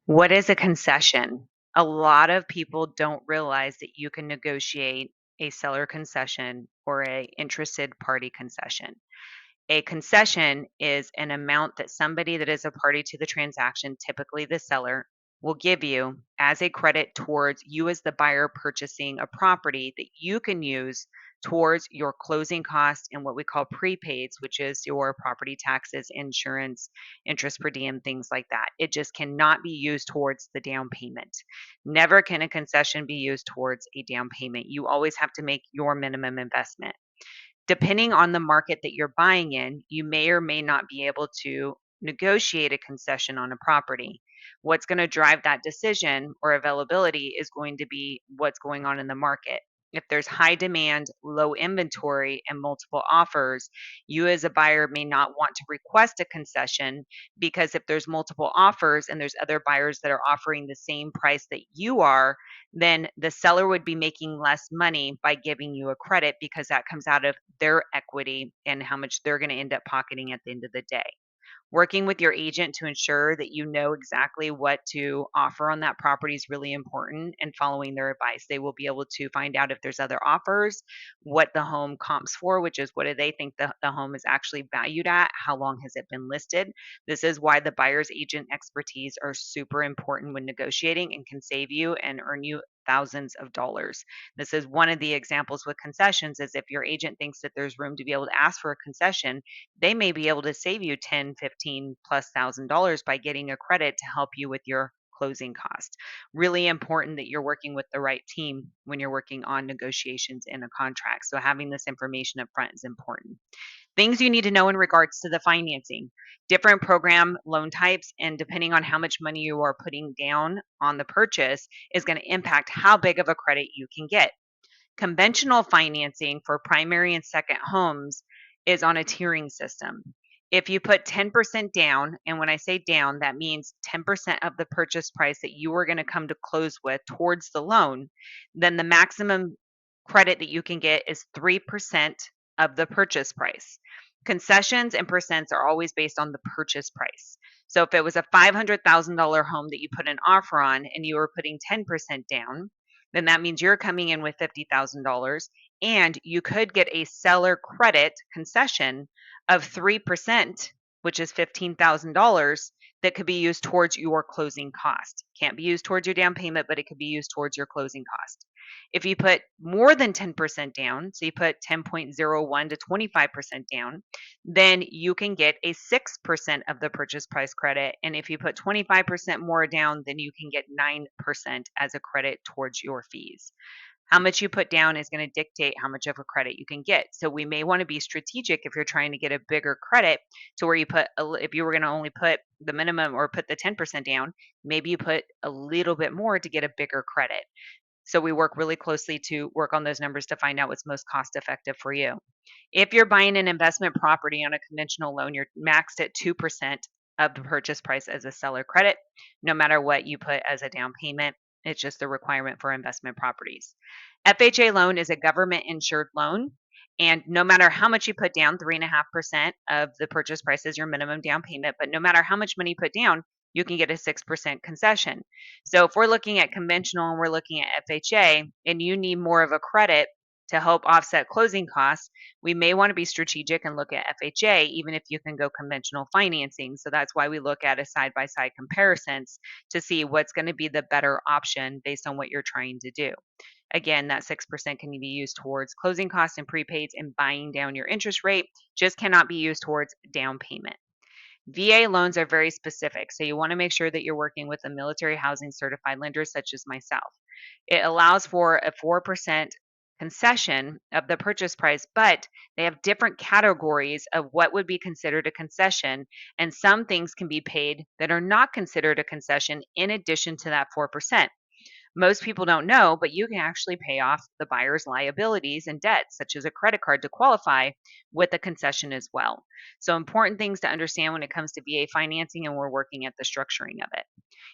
What is a concession? A lot of people don't realize that you can negotiate a seller concession or a interested party concession. A concession is an amount that somebody that is a party to the transaction, typically the seller, will give you as a credit towards you as the buyer purchasing a property that you can use towards your closing costs and what we call prepaids, which is your property taxes, insurance, interest per diem, things like that. It just cannot be used towards the down payment. Never can a concession be used towards a down payment. You always have to make your minimum investment. Depending on the market that you're buying in, you may or may not be able to negotiate a concession on a property. What's going to drive that decision or availability is going to be what's going on in the market. If there's high demand, low inventory, and multiple offers, you as a buyer may not want to request a concession because if there's multiple offers and there's other buyers that are offering the same price that you are, then the seller would be making less money by giving you a credit because that comes out of their equity and how much they're going to end up pocketing at the end of the day. Working with your agent to ensure that you know exactly what to offer on that property is really important, and following their advice. They will be able to find out if there's other offers, what the home comps for, which is what do they think the home is actually valued at, how long has it been listed. This is why the buyer's agent expertise are super important when negotiating and can save you and earn you thousands of dollars. This is one of the examples with concessions is if your agent thinks that there's room to be able to ask for a concession, they may be able to save you 10, 15 plus $1,000 by getting a credit to help you with your closing cost. Really important that you're working with the right team when you're working on negotiations in a contract. So having this information up front is important. Things you need to know in regards to the financing, different program loan types, and depending on how much money you are putting down on the purchase is going to impact how big of a credit you can get. Conventional financing for primary and second homes is on a tiering system. If you put 10% down, and when I say down, that means 10% of the purchase price that you are going to come to close with towards the loan, then the maximum credit that you can get is 3% of the purchase price. Concessions and percents are always based on the purchase price. So if it was a $500,000 home that you put an offer on and you were putting 10% down, then that means you're coming in with $50,000 and you could get a seller credit concession of 3%, which is $15,000 that could be used towards your closing cost. Can't be used towards your down payment, but it could be used towards your closing cost. If you put more than 10% down, so you put 10.01 to 25% down, then you can get a 6% of the purchase price credit. And if you put 25% more down, then you can get 9% as a credit towards your fees. How much you put down is going to dictate how much of a credit you can get. So we may want to be strategic if you're trying to get a bigger credit to where you put, if you were going to only put the minimum or put the 10% down, maybe you put a little bit more to get a bigger credit. So we work really closely to work on those numbers to find out what's most cost effective for you. If you're buying an investment property on a conventional loan, you're maxed at 2% of the purchase price as a seller credit, no matter what you put as a down payment. It's just the requirement for investment properties. FHA loan is a government insured loan. And no matter how much you put down, 3.5% of the purchase price is your minimum down payment. But no matter how much money you put down, you can get a 6% concession. So if we're looking at conventional and we're looking at FHA and you need more of a credit to help offset closing costs, we may want to be strategic and look at FHA, even if you can go conventional financing. So that's why we look at a side by side comparisons to see what's going to be the better option based on what you're trying to do. Again, that 6% can be used towards closing costs and prepaids and buying down your interest rate, just cannot be used towards down payment. VA loans are very specific, so you want to make sure that you're working with a military housing certified lender such as myself. It allows for a 4% concession of the purchase price, but they have different categories of what would be considered a concession, and some things can be paid that are not considered a concession in addition to that 4%. Most people don't know, but you can actually pay off the buyer's liabilities and debts, such as a credit card, to qualify with a concession as well. So, important things to understand when it comes to VA financing, and we're working at the structuring of it.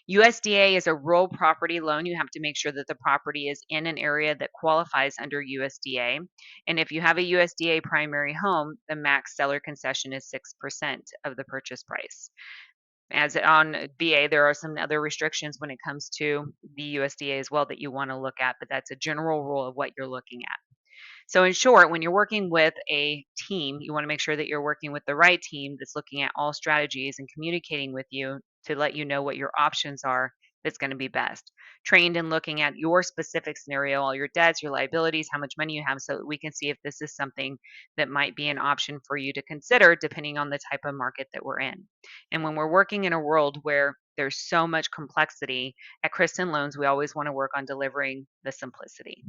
USDA is a rural property loan. You have to make sure that the property is in an area that qualifies under USDA. And if you have a USDA primary home, the max seller concession is 6% of the purchase price. As on VA, there are some other restrictions when it comes to the USDA as well that you want to look at, but that's a general rule of what you're looking at. So in short, when you're working with a team, you want to make sure that you're working with the right team that's looking at all strategies and communicating with you to let you know what your options are that's going to be best. Trained in looking at your specific scenario, all your debts, your liabilities, how much money you have, so that we can see if this is something that might be an option for you to consider depending on the type of market that we're in. And when we're working in a world where there's so much complexity, at Kristen Loans, we always want to work on delivering the simplicity.